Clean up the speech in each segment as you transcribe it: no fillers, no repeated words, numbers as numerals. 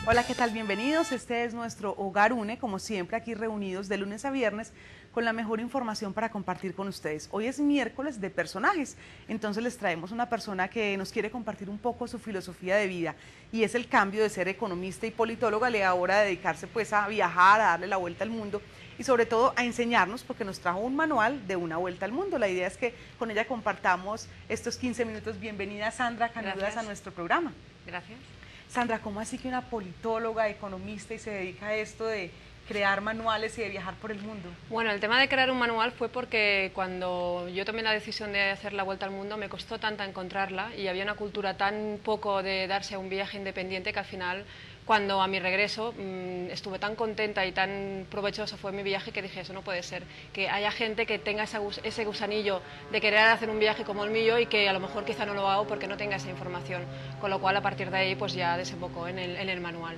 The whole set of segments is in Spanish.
Hola, ¿qué tal? Bienvenidos. Este es nuestro Hogar Une, como siempre aquí reunidos de lunes a viernes con la mejor información para compartir con ustedes. Hoy es miércoles de personajes, entonces les traemos una persona que nos quiere compartir un poco su filosofía de vida y es el cambio de ser economista y politóloga a ahora dedicarse pues a viajar, a darle la vuelta al mundo y sobre todo a enseñarnos porque nos trajo un manual de una vuelta al mundo. La idea es que con ella compartamos estos 15 minutos. Bienvenida Sandra Canudas a nuestro programa. Gracias. Sandra, ¿cómo así que una politóloga, economista y se dedica a esto de crear manuales y de viajar por el mundo? Bueno, el tema de crear un manual fue porque cuando yo tomé la decisión de hacer la vuelta al mundo me costó tanta encontrarla y había una cultura tan poco de darse a un viaje independiente que al final, cuando a mi regreso estuve tan contenta y tan provechoso fue mi viaje que dije, eso no puede ser, que haya gente que tenga ese gusanillo de querer hacer un viaje como el mío y que a lo mejor quizá no lo hago porque no tenga esa información, con lo cual a partir de ahí pues ya desembocó en el manual.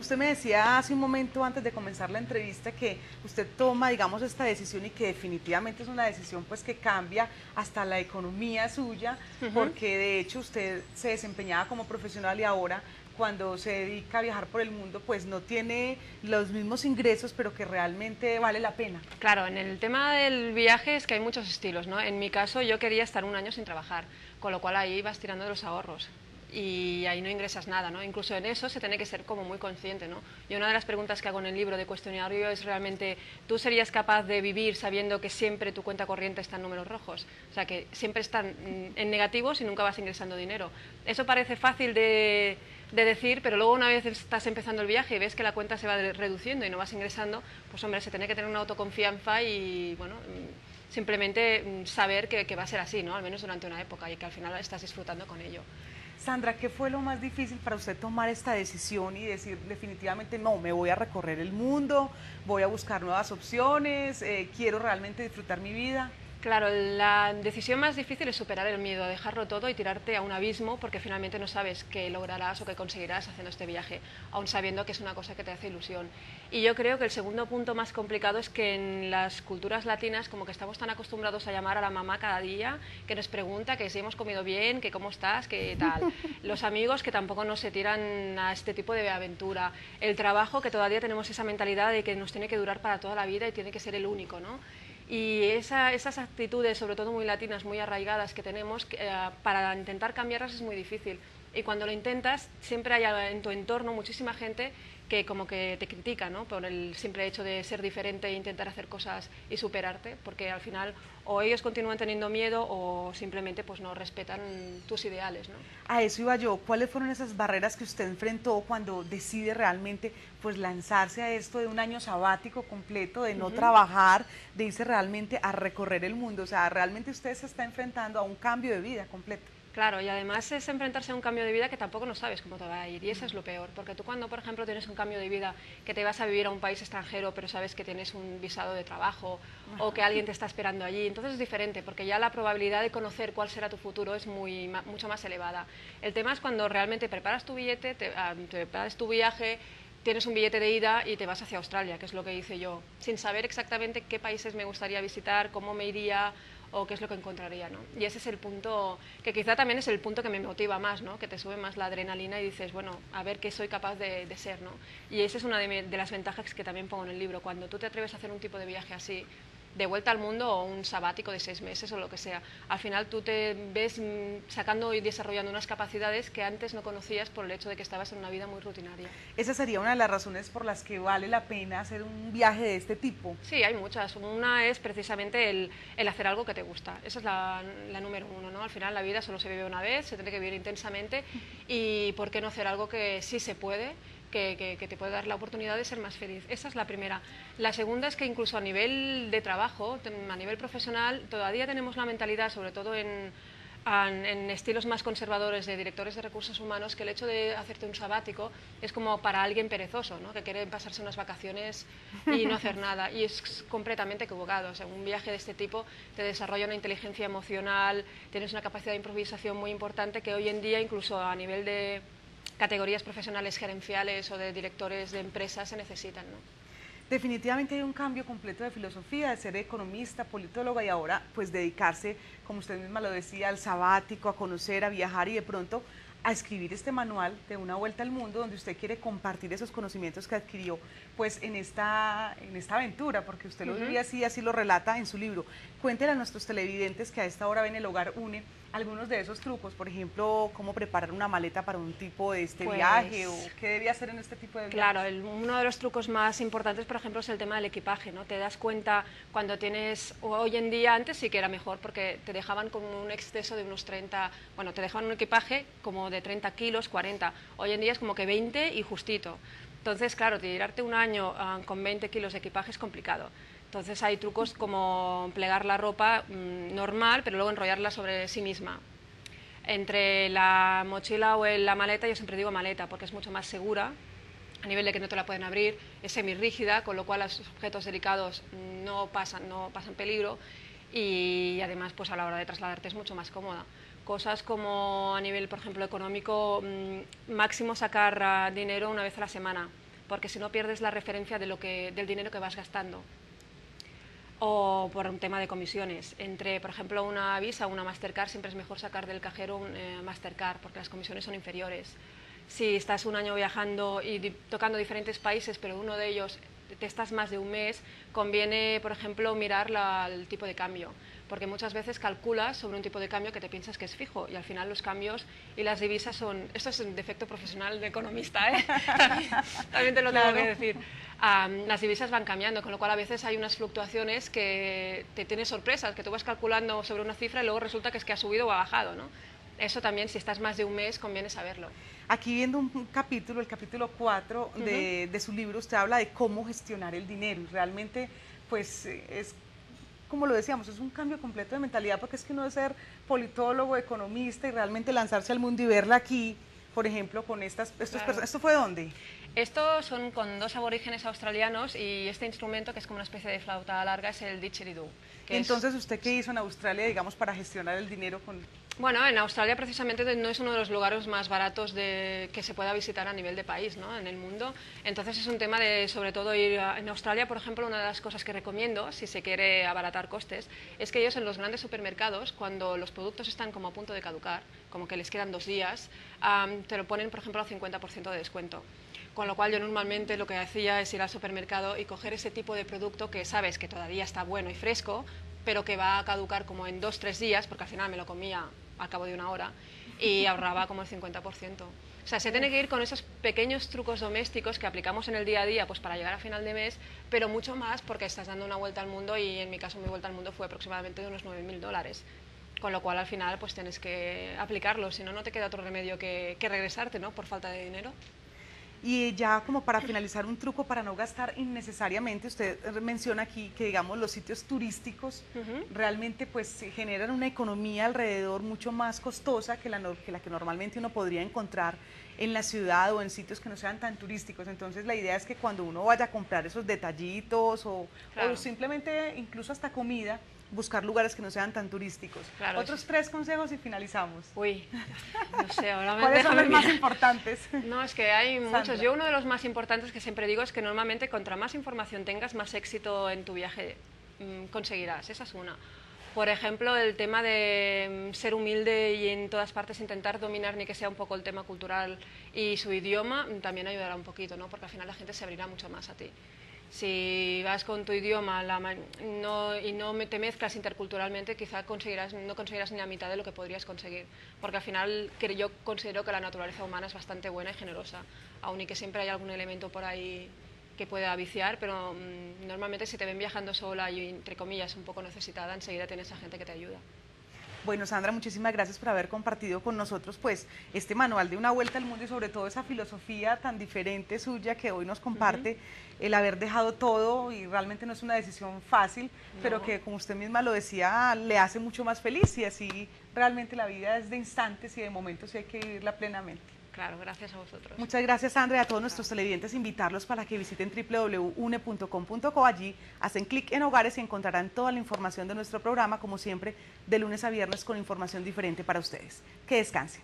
Usted me decía hace un momento antes de comenzar la entrevista que usted toma, digamos, esta decisión y que definitivamente es una decisión pues que cambia hasta la economía suya, porque de hecho usted se desempeñaba como profesional y ahora cuando se dedica a viajar por el mundo pues no tiene los mismos ingresos, pero que realmente vale la pena. Claro, en el tema del viaje es que hay muchos estilos, ¿no? En mi caso yo quería estar un año sin trabajar, con lo cual ahí vas tirando de los ahorros y ahí no ingresas nada, ¿no? Incluso en eso se tiene que ser como muy consciente, ¿no? Y una de las preguntas que hago en el libro de cuestionario es realmente, ¿tú serías capaz de vivir sabiendo que siempre tu cuenta corriente está en números rojos? O sea, que siempre están en negativos y nunca vas ingresando dinero. Eso parece fácil de decir, pero luego una vez estás empezando el viaje y ves que la cuenta se va reduciendo y no vas ingresando, pues hombre, se tiene que tener una autoconfianza y, bueno, simplemente saber que va a ser así, ¿no? Al menos durante una época y que al final estás disfrutando con ello. Sandra, ¿qué fue lo más difícil para usted tomar esta decisión y decir definitivamente no, me voy a recorrer el mundo, voy a buscar nuevas opciones, quiero realmente disfrutar mi vida? Claro, la decisión más difícil es superar el miedo, dejarlo todo y tirarte a un abismo porque finalmente no sabes qué lograrás o qué conseguirás haciendo este viaje, aun sabiendo que es una cosa que te hace ilusión. Y yo creo que el segundo punto más complicado es que en las culturas latinas como que estamos tan acostumbrados a llamar a la mamá cada día, que nos pregunta que si hemos comido bien, que cómo estás, que tal. Los amigos que tampoco nos se tiran a este tipo de aventura. El trabajo que todavía tenemos esa mentalidad de que nos tiene que durar para toda la vida y tiene que ser el único, ¿no? Y esas actitudes, sobre todo muy latinas, muy arraigadas que tenemos, para intentar cambiarlas es muy difícil. Y cuando lo intentas, siempre hay en tu entorno muchísima gente que como que te critica, ¿no? Por el simple hecho de ser diferente e intentar hacer cosas y superarte, porque al final o ellos continúan teniendo miedo o simplemente pues no respetan tus ideales, ¿no? A eso iba yo. ¿Cuáles fueron esas barreras que usted enfrentó cuando decide realmente pues lanzarse a esto de un año sabático completo, de no trabajar, de irse realmente a recorrer el mundo? O sea, realmente usted se está enfrentando a un cambio de vida completo. Claro, y además es enfrentarse a un cambio de vida que tampoco no sabes cómo te va a ir, y eso es lo peor, porque tú cuando, por ejemplo, tienes un cambio de vida, que te vas a vivir a un país extranjero, pero sabes que tienes un visado de trabajo o que alguien te está esperando allí, entonces es diferente, porque ya la probabilidad de conocer cuál será tu futuro es mucho más elevada. El tema es cuando realmente preparas tu billete, te preparas tu viaje, tienes un billete de ida y te vas hacia Australia, que es lo que hice yo, sin saber exactamente qué países me gustaría visitar, cómo me iría o qué es lo que encontraría, ¿no? Y ese es el punto, que quizá también es el punto que me motiva más, ¿no? Que te sube más la adrenalina y dices, bueno, a ver qué soy capaz de ser, ¿no? Y esa es una de las ventajas que también pongo en el libro, cuando tú te atreves a hacer un tipo de viaje así, de vuelta al mundo o un sabático de 6 meses o lo que sea, al final tú te ves sacando y desarrollando unas capacidades que antes no conocías por el hecho de que estabas en una vida muy rutinaria. Esa sería una de las razones por las que vale la pena hacer un viaje de este tipo. Sí, hay muchas. Una es precisamente el hacer algo que te gusta. Esa es la número uno, ¿no? Al final la vida solo se vive una vez, se tiene que vivir intensamente y ¿por qué no hacer algo que sí se puede? Que te puede dar la oportunidad de ser más feliz. Esa es la primera. La segunda es que incluso a nivel de trabajo, a nivel profesional, todavía tenemos la mentalidad, sobre todo en estilos más conservadores de directores de recursos humanos, que el hecho de hacerte un sabático es como para alguien perezoso, ¿no? Que quiere pasarse unas vacaciones y no hacer nada. Y es completamente equivocado. O sea, un viaje de este tipo te desarrolla una inteligencia emocional, tienes una capacidad de improvisación muy importante que hoy en día, incluso a nivel de categorías profesionales gerenciales o de directores de empresas, se necesitan, ¿no? Definitivamente hay un cambio completo de filosofía, de ser economista, politóloga y ahora pues dedicarse, como usted misma lo decía, al sabático, a conocer, a viajar y de pronto a escribir este manual de una vuelta al mundo, donde usted quiere compartir esos conocimientos que adquirió pues en esta aventura, porque usted lo vive así lo relata en su libro. Cuéntenle a nuestros televidentes que a esta hora ven El Hogar Une algunos de esos trucos, por ejemplo, cómo preparar una maleta para un tipo de viaje, o qué debía hacer en este tipo de viajes. Claro, uno de los trucos más importantes, por ejemplo, es el tema del equipaje, ¿no? Te das cuenta cuando tienes, hoy en día, antes sí que era mejor, porque te dejaban como un exceso de unos 30, bueno, te dejaban un equipaje como de 30 kilos, 40, hoy en día es como que 20 y justito. Entonces, claro, tirarte un año con 20 kilos de equipaje es complicado. Entonces hay trucos como plegar la ropa normal, pero luego enrollarla sobre sí misma. Entre la mochila o la maleta, yo siempre digo maleta, porque es mucho más segura, a nivel de que no te la pueden abrir, es semirrígida, con lo cual los objetos delicados no pasan peligro, y además pues a la hora de trasladarte es mucho más cómoda. Cosas como a nivel, por ejemplo, económico, máximo sacar dinero una vez a la semana, porque si no pierdes la referencia del dinero que vas gastando. O por un tema de comisiones. Entre, por ejemplo, una Visa o una Mastercard, siempre es mejor sacar del cajero un Mastercard, porque las comisiones son inferiores. Si estás un año viajando y tocando diferentes países, pero uno de ellos te estás más de un mes, conviene, por ejemplo, mirar el tipo de cambio, porque muchas veces calculas sobre un tipo de cambio que te piensas que es fijo, y al final los cambios y las divisas son... Esto es un defecto profesional de economista, ¿eh? También te lo tengo que decir. Las divisas van cambiando, con lo cual a veces hay unas fluctuaciones que te tienes sorpresas, que tú vas calculando sobre una cifra y luego resulta que es que ha subido o ha bajado, ¿no? Eso también, si estás más de un mes, conviene saberlo. Aquí viendo un capítulo, el capítulo 4 de su libro, usted habla de cómo gestionar el dinero, y realmente pues es, como lo decíamos, es un cambio completo de mentalidad, porque es que uno debe ser politólogo, economista, y realmente lanzarse al mundo y verla aquí, por ejemplo, con estas personas. ¿Esto fue dónde? Estos son con 2 aborígenes australianos, y este instrumento, que es como una especie de flauta larga, es el didgeridoo. Entonces, ¿usted qué hizo en Australia, digamos, para gestionar el dinero con...? Bueno, en Australia precisamente no es uno de los lugares más baratos que se pueda visitar a nivel de país, ¿no?, en el mundo. Entonces es un tema de, sobre todo, ir en Australia, por ejemplo, una de las cosas que recomiendo, si se quiere abaratar costes, es que ellos en los grandes supermercados, cuando los productos están como a punto de caducar, como que les quedan 2 días, te lo ponen, por ejemplo, al 50% de descuento. Con lo cual yo normalmente lo que hacía es ir al supermercado y coger ese tipo de producto que sabes que todavía está bueno y fresco, pero que va a caducar como en 2-3 días, porque al final me lo comía al cabo de 1 hora, y ahorraba como el 50%. O sea, se tiene que ir con esos pequeños trucos domésticos que aplicamos en el día a día, pues para llegar a final de mes, pero mucho más porque estás dando una vuelta al mundo, y en mi caso mi vuelta al mundo fue aproximadamente de unos $9.000. Con lo cual al final pues tienes que aplicarlo, si no, no te queda otro remedio que regresarte, ¿no?, por falta de dinero. Y ya como para finalizar, un truco para no gastar innecesariamente, usted menciona aquí que, digamos, los sitios turísticos realmente pues generan una economía alrededor mucho más costosa que la que normalmente uno podría encontrar en la ciudad o en sitios que no sean tan turísticos. Entonces la idea es que cuando uno vaya a comprar esos detallitos o simplemente incluso hasta comida, buscar lugares que no sean tan turísticos. Claro, Otros 3 consejos y finalizamos. Uy, no sé, ahora ¿Cuáles son los más importantes? No, es que hay muchos. Sandra. Yo uno de los más importantes que siempre digo es que normalmente contra más información tengas, más éxito en tu viaje conseguirás. Esa es una. Por ejemplo, el tema de ser humilde y en todas partes intentar dominar ni que sea un poco el tema cultural y su idioma también ayudará un poquito, ¿no?, porque al final la gente se abrirá mucho más a ti. Si vas con tu idioma y no te mezclas interculturalmente, quizá no conseguirás ni la mitad de lo que podrías conseguir, porque al final yo considero que la naturaleza humana es bastante buena y generosa, aun y que siempre hay algún elemento por ahí que pueda viciar, pero normalmente si te ven viajando sola y, entre comillas, un poco necesitada, enseguida tienes a gente que te ayuda. Bueno, Sandra, muchísimas gracias por haber compartido con nosotros pues este manual de una vuelta al mundo, y sobre todo esa filosofía tan diferente suya que hoy nos comparte, el haber dejado todo, y realmente no es una decisión fácil, pero que, como usted misma lo decía, le hace mucho más feliz, y así realmente la vida es de instantes y de momentos, y hay que vivirla plenamente. Claro, gracias a vosotros. Muchas gracias, Sandra, y a todos nuestros televidentes, invitarlos para que visiten www.une.com.co. Allí hacen clic en Hogares y encontrarán toda la información de nuestro programa, como siempre, de lunes a viernes, con información diferente para ustedes. Que descansen.